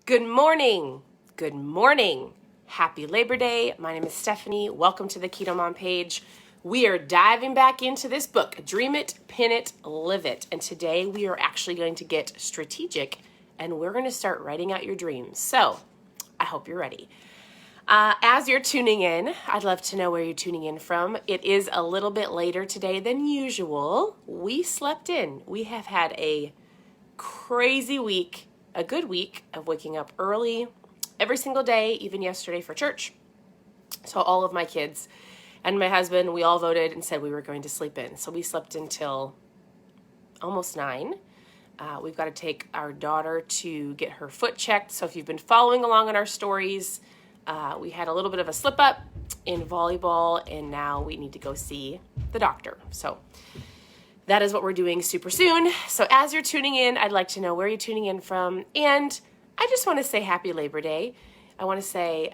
Good morning. Good morning. Happy Labor Day. My name is Stephanie. Welcome to the Keto Mom page. We are diving back into this book, Dream It, Pin It, Live It. And today we are actually going to get strategic and we're going to start writing out your dreams. So I hope you're ready. As you're tuning in, I'd love to know where you're tuning in from. It is a little bit later today than usual. We slept in. We have had a crazy week. A good week of waking up early every single day, even yesterday for church. So all of my kids and my husband, we all voted and said we were going to sleep in. So we slept until almost 9. We've got to take our daughter to get her foot checked. So if you've been following along on our stories, we had a little bit of a slip up in volleyball and now we need to go see the doctor. So that is what we're doing super soon. So as you're tuning in, I'd like to know where you're tuning in from. And I just want to say happy Labor Day. I want to say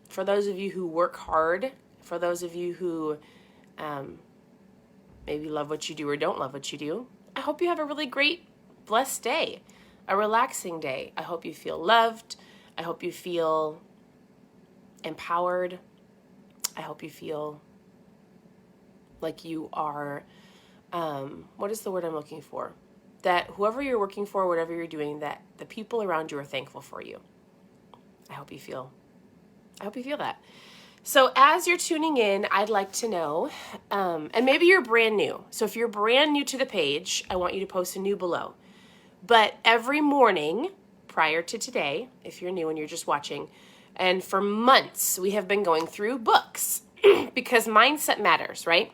for those of you who work hard, for those of you who maybe love what you do or don't love what you do, I hope you have a really great, blessed day, a relaxing day. I hope you feel loved. I hope you feel empowered. I hope you feel like you are what is the word I'm looking for? That whoever you're working for, whatever you're doing, that the people around you are thankful for you. I hope you feel that. So as you're tuning in, I'd like to know, and maybe you're brand new. So if you're brand new to the page, I want you to post a new below. But every morning prior to today, if you're new and you're just watching, and for months, we have been going through books because mindset matters, right?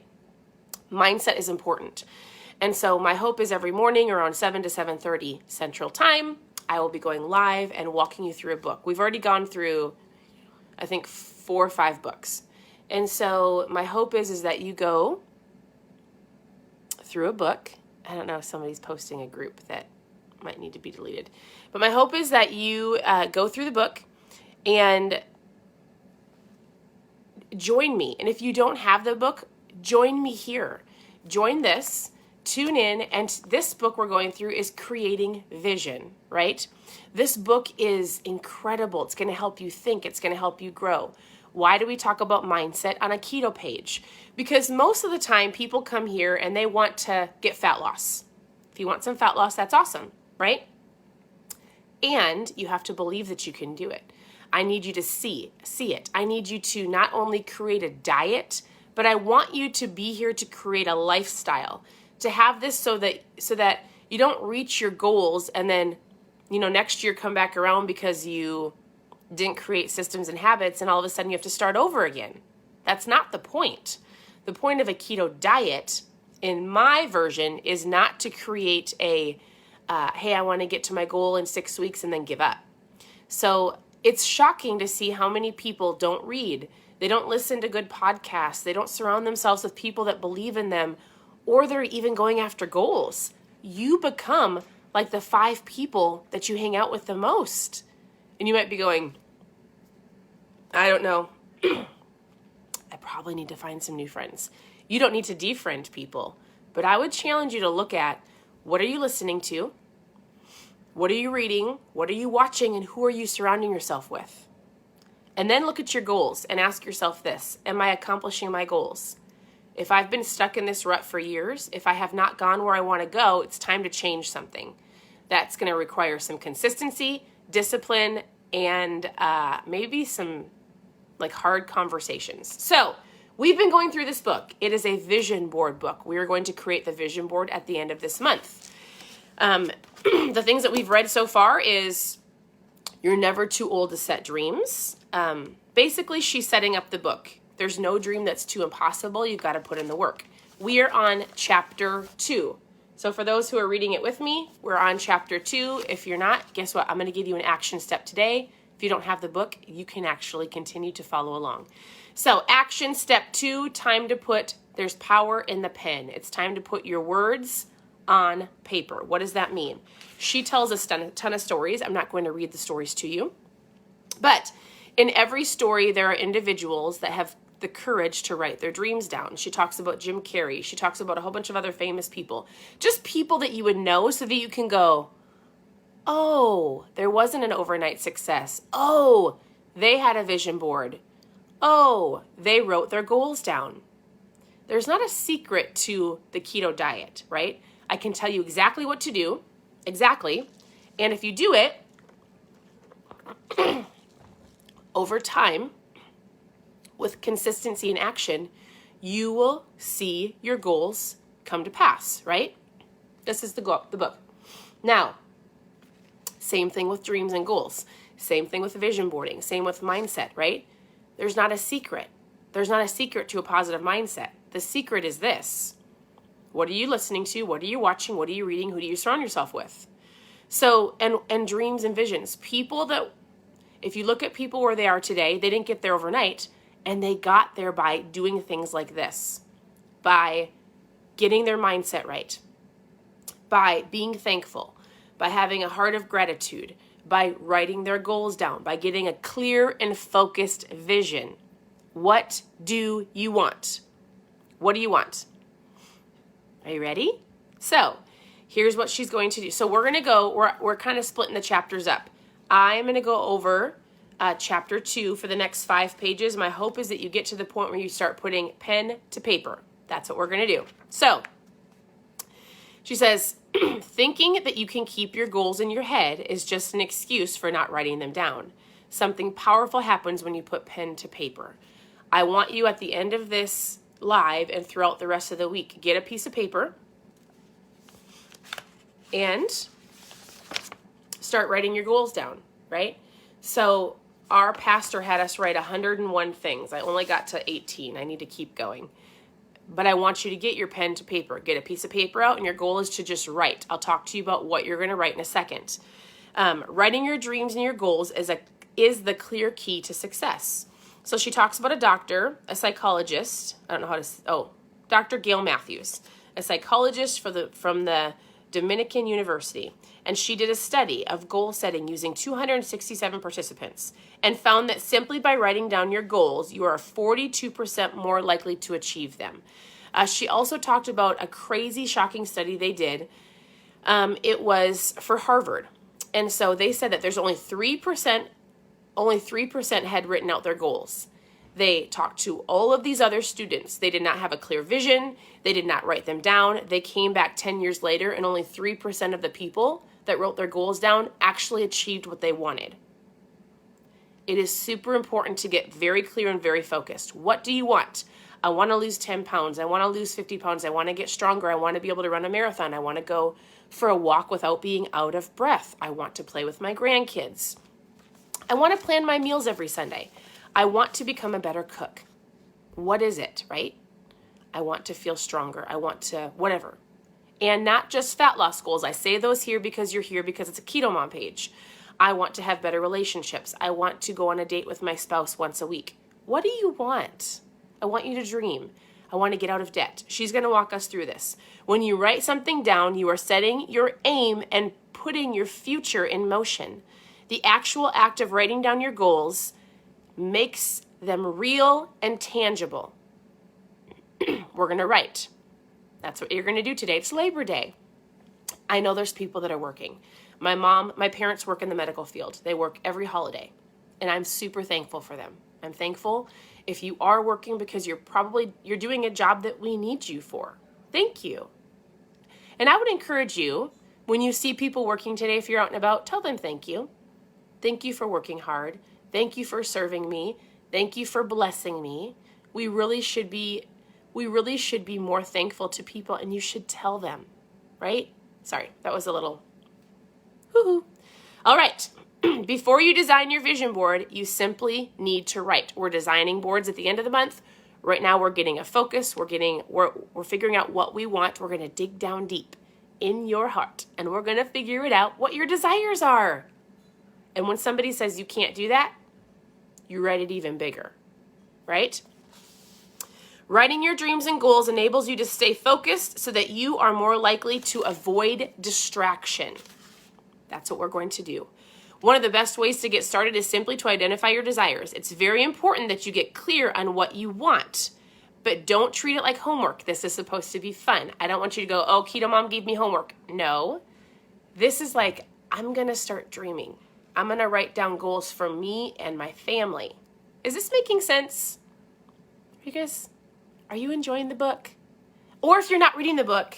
Mindset is important. And so my hope is every morning around 7 to 7:30 Central Time, I will be going live and walking you through a book. We've already gone through, I think, 4 or 5 books. And so my hope is that you go through a book. I don't know if somebody's posting a group that might need to be deleted. But my hope is that you go through the book and join me. And if you don't have the book, join me here. Join this, tune in, and this book we're going through is Creating Vision, right? This book is incredible. It's going to help you think. It's going to help you grow. Why do we talk about mindset on a keto page? Because most of the time people come here and they want to get fat loss. If you want some fat loss, that's awesome, right? And you have to believe that you can do it. I need you to see it. I need you to not only create a diet, but I want you to be here to create a lifestyle, to have this so that you don't reach your goals and then, next year come back around because you didn't create systems and habits and all of a sudden you have to start over again. That's not the point. The point of a keto diet, in my version, is not to create a, hey, I want to get to my goal in 6 weeks and then give up. So it's shocking to see how many people don't read. They don't listen to good podcasts. They don't surround themselves with people that believe in them, or they're even going after goals. You become like the 5 people that you hang out with the most. And you might be going, I don't know. I probably need to find some new friends. You don't need to defriend people, but I would challenge you to look at, what are you listening to? What are you reading? What are you watching? And who are you surrounding yourself with? And then look at your goals and ask yourself this: am I accomplishing my goals? If I've been stuck in this rut for years, if I have not gone where I want to go, it's time to change something. That's going to require some consistency, discipline, and maybe some hard conversations. So we've been going through this book. It is a vision board book. We are going to create the vision board at the end of this month. The things that we've read so far is You're Never Too Old to Set Dreams. Basically, she's setting up the book. There's no dream that's too impossible. You've got to put in the work. We are on chapter 2. So for those who are reading it with me, we're on chapter 2. If you're not, guess what? I'm going to give you an action step today. If you don't have the book, you can actually continue to follow along. So action step 2, time to put, there's power in the pen. It's time to put your words on paper. What does that mean? She tells us a ton of stories. I'm not going to read the stories to you. But in every story, there are individuals that have the courage to write their dreams down. She talks about Jim Carrey. She talks about a whole bunch of other famous people. Just people that you would know so that you can go, Oh, there wasn't an overnight success. Oh, they had a vision board. Oh, they wrote their goals down. There's not a secret to the keto diet, right? I can tell you exactly what to do, exactly. And if you do it over time with consistency and action, you will see your goals come to pass, right? This is the book. Now, same thing with dreams and goals. Same thing with vision boarding. Same with mindset, right? There's not a secret. There's not a secret to a positive mindset. The secret is this. What are you listening to? What are you watching? What are you reading? Who do you surround yourself with? So, and dreams and visions. People that, if you look at people where they are today, they didn't get there overnight, and they got there by doing things like this, by getting their mindset right, by being thankful, by having a heart of gratitude, by writing their goals down, by getting a clear and focused vision. What do you want? What do you want? Are you ready? So here's what she's going to do. So we're going to go, we're kind of splitting the chapters up. I'm going to go over chapter 2 for the next 5 pages. My hope is that you get to the point where you start putting pen to paper. That's what we're going to do. So she says, thinking that you can keep your goals in your head is just an excuse for not writing them down. Something powerful happens when you put pen to paper. I want you at the end of this live and throughout the rest of the week, get a piece of paper and start writing your goals down, right? So our pastor had us write 101 things. I only got to 18. I need to keep going. But I want you to get your pen to paper. Get a piece of paper out, and your goal is to just write. I'll talk to you about what you're going to write in a second. Writing your dreams and your goals is the clear key to success. So she talks about a doctor, a psychologist. I don't know how to. Dr. Gail Matthews, a psychologist from the Dominican University, and she did a study of goal setting using 267 participants and found that simply by writing down your goals, you are 42% more likely to achieve them. She also talked about a crazy, shocking study they did. It was for Harvard, and so they said that there's only 3% had written out their goals. They talked to all of these other students. They did not have a clear vision. They did not write them down. They came back 10 years later, and only 3% of the people that wrote their goals down actually achieved what they wanted. It is super important to get very clear and very focused. What do you want? I want to lose 10 pounds. I want to lose 50 pounds. I want to get stronger. I want to be able to run a marathon. I want to go for a walk without being out of breath. I want to play with my grandkids. I want to plan my meals every Sunday. I want to become a better cook. What is it, right? I want to feel stronger. I want to whatever. And not just fat loss goals. I say those here because you're here because it's a Keto Mom page. I want to have better relationships. I want to go on a date with my spouse once a week. What do you want? I want you to dream. I want to get out of debt. She's going to walk us through this. When you write something down, you are setting your aim and putting your future in motion. The actual act of writing down your goals makes them real and tangible. We're going to write. That's what you're going to do today. It's Labor Day. I know there's people that are working. My parents work in the medical field. They work every holiday, and I'm super thankful for them. I'm thankful if you are working because you're doing a job that we need you for. Thank you. And I would encourage you, when you see people working today, if you're out and about, tell them thank you. Thank you for working hard. Thank you for serving me. Thank you for blessing me. We really should be more thankful to people, and you should tell them, right? Sorry, that was a little woo-hoo. All right. Before you design your vision board, you simply need to write. We're designing boards at the end of the month. Right now we're getting a focus. We're figuring out what we want. We're going to dig down deep in your heart, and we're going to figure it out what your desires are. And when somebody says you can't do that, you write it even bigger, right? Writing your dreams and goals enables you to stay focused so that you are more likely to avoid distraction. That's what we're going to do. One of the best ways to get started is simply to identify your desires. It's very important that you get clear on what you want, but don't treat it like homework. This is supposed to be fun. I don't want you to go, oh, Keto Mom gave me homework. No, this is like I'm going to start dreaming. I'm going to write down goals for me and my family. Is this making sense? Are you enjoying the book? Or if you're not reading the book,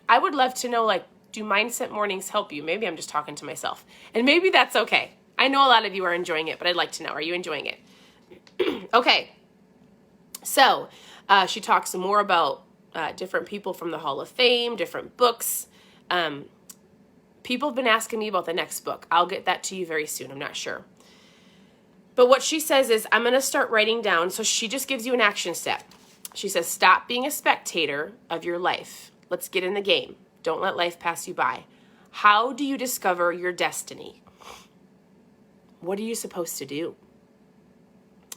I would love to know, like, do mindset mornings help you? Maybe I'm just talking to myself. And maybe that's okay. I know a lot of you are enjoying it, but I'd like to know, are you enjoying it? Okay. So she talks more about different people from the Hall of Fame, different books. People have been asking me about the next book. I'll get that to you very soon. I'm not sure. But what she says is, I'm going to start writing down. So she just gives you an action step. She says, stop being a spectator of your life. Let's get in the game. Don't let life pass you by. How do you discover your destiny? What are you supposed to do?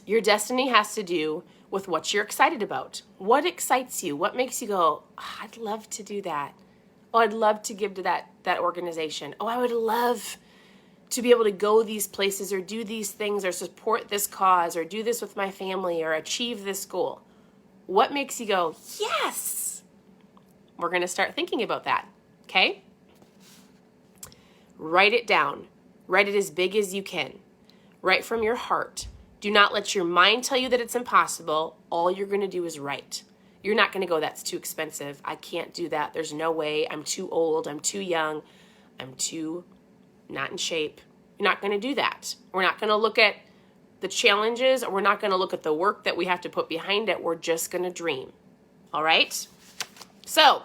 Your destiny has to do with what you're excited about. What excites you? What makes you go, oh, I'd love to do that. Oh, I'd love to give to that organization. Oh, I would love to be able to go these places or do these things or support this cause or do this with my family or achieve this goal. What makes you go, yes? We're going to start thinking about that, okay? Write it down. Write it as big as you can. Write from your heart. Do not let your mind tell you that it's impossible. All you're going to do is write. You're not going to go, that's too expensive. I can't do that. There's no way. I'm too old. I'm too young. I'm too not in shape. You're not going to do that. We're not going to look at the challenges, or we're not going to look at the work that we have to put behind it. We're just going to dream. All right? So,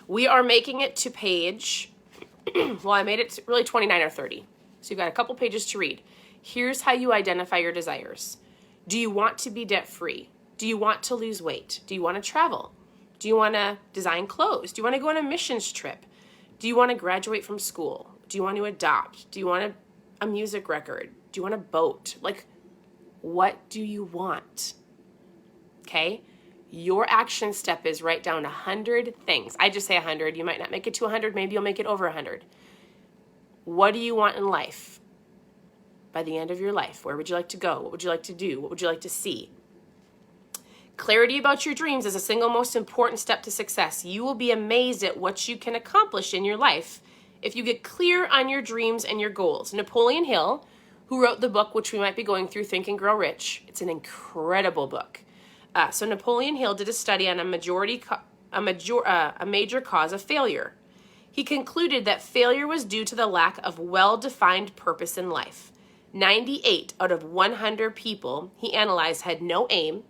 we are making it to page, well, I made it to really 29 or 30. So you've got a couple pages to read. Here's how you identify your desires. Do you want to be debt-free? Do you want to lose weight? Do you want to travel? Do you want to design clothes? Do you want to go on a missions trip? Do you want to graduate from school? Do you want to adopt? Do you want a music record? Do you want a boat? Like, what do you want? Okay? Your action step is write down 100 things. I just say 100. You might not make it to 100. Maybe you'll make it over 100. What do you want in life? By the end of your life, where would you like to go? What would you like to do? What would you like to see? Clarity about your dreams is the single most important step to success. You will be amazed at what you can accomplish in your life if you get clear on your dreams and your goals. Napoleon Hill, who wrote the book, which we might be going through, Think and Grow Rich, it's an incredible book. So Napoleon Hill did a study on a major cause of failure. He concluded that failure was due to the lack of well-defined purpose in life. 98 out of 100 people he analyzed had no aim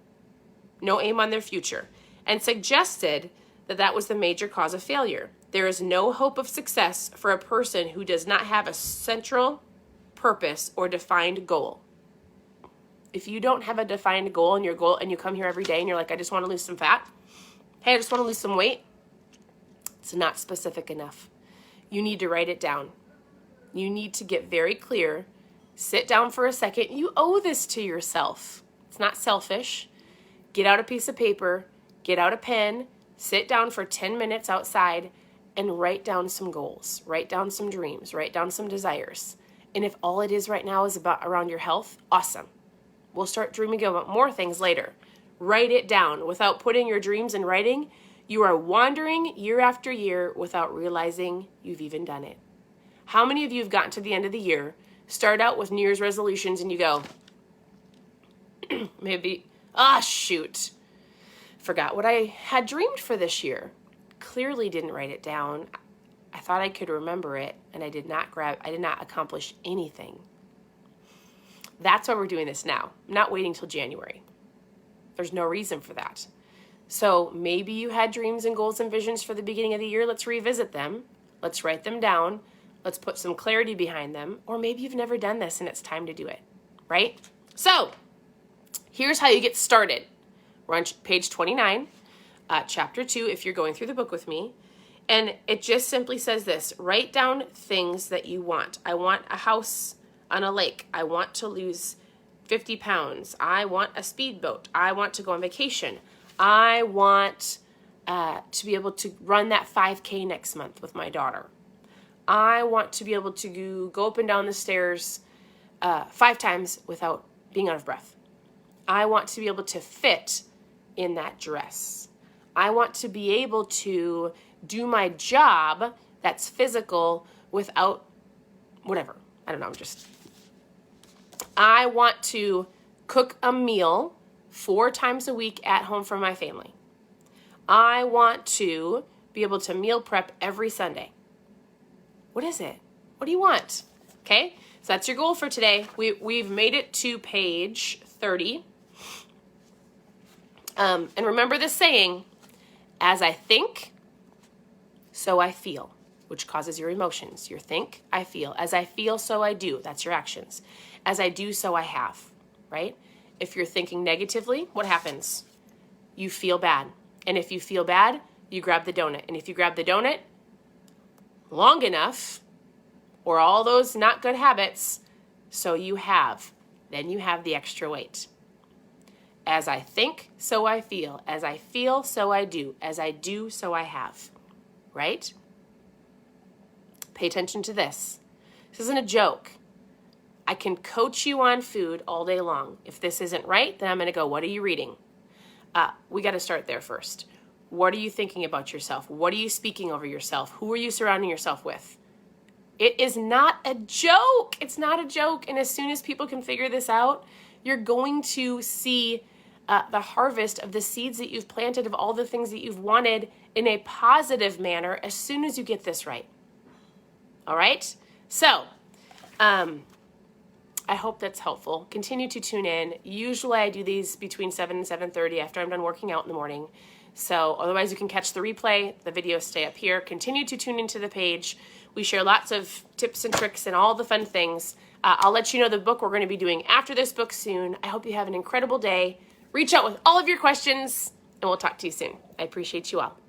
on their future, and suggested that that was the major cause of failure. There is no hope of success for a person who does not have a central purpose or defined goal. If you don't have a defined goal and you come here every day and you're like, I just want to lose some fat. Hey, I just want to lose some weight. It's not specific enough. You need to write it down. You need to get very clear. Sit down for a second. You owe this to yourself. It's not selfish. Get out a piece of paper, get out a pen, sit down for 10 minutes outside and write down some goals, write down some dreams, write down some desires. And if all it is right now is about around your health, awesome. We'll start dreaming about more things later. Write it down. Without putting your dreams in writing, you are wandering year after year without realizing you've even done it. How many of you have gotten to the end of the year, start out with New Year's resolutions, and you go, maybe, shoot, forgot what I had dreamed for this year. Clearly didn't write it down. I thought I could remember it, and I did not accomplish anything. That's why we're doing this now. I'm not waiting till January. There's no reason for that. So maybe you had dreams and goals and visions for the beginning of the year. Let's revisit them. Let's write them down. Let's put some clarity behind them. Or maybe you've never done this and it's time to do it, right? So here's how you get started. We're on page 29, chapter 2, if you're going through the book with me. And it just simply says this: write down things that you want. I want a house on a lake. I want to lose 50 pounds. I want a speedboat. I want to go on vacation. I want to be able to run that 5K next month with my daughter. I want to be able to go up and down the stairs 5 times without being out of breath. I want to be able to fit in that dress. I want to be able to do my job that's physical without whatever. I don't know, I want to cook a meal 4 times a week at home for my family. I want to be able to meal prep every Sunday. What is it? What do you want? Okay, so that's your goal for today. We've made it to page 30. And remember this saying, as I think, so I feel, which causes your emotions. Your think, I feel. As I feel, so I do. That's your actions. As I do, so I have, right? If you're thinking negatively, what happens? You feel bad. And if you feel bad, you grab the donut. And if you grab the donut long enough, or all those not good habits, so you have, then you have the extra weight. As I think, so I feel. As I feel, so I do. As I do, so I have, right? Pay attention to this. This isn't a joke. I can coach you on food all day long. If this isn't right, then I'm going to go, what are you reading? We got to start there first. What are you thinking about yourself? What are you speaking over yourself? Who are you surrounding yourself with? It is not a joke. It's not a joke. And as soon as people can figure this out, you're going to see the harvest of the seeds that you've planted, of all the things that you've wanted in a positive manner as soon as you get this right. All right? So, I hope that's helpful. Continue to tune in. Usually I do these between 7 and 7:30 after I'm done working out in the morning. So otherwise you can catch the replay. The videos stay up here. Continue to tune into the page. We share lots of tips and tricks and all the fun things. I'll let you know the book we're going to be doing after this book soon. I hope you have an incredible day. Reach out with all of your questions, and we'll talk to you soon. I appreciate you all.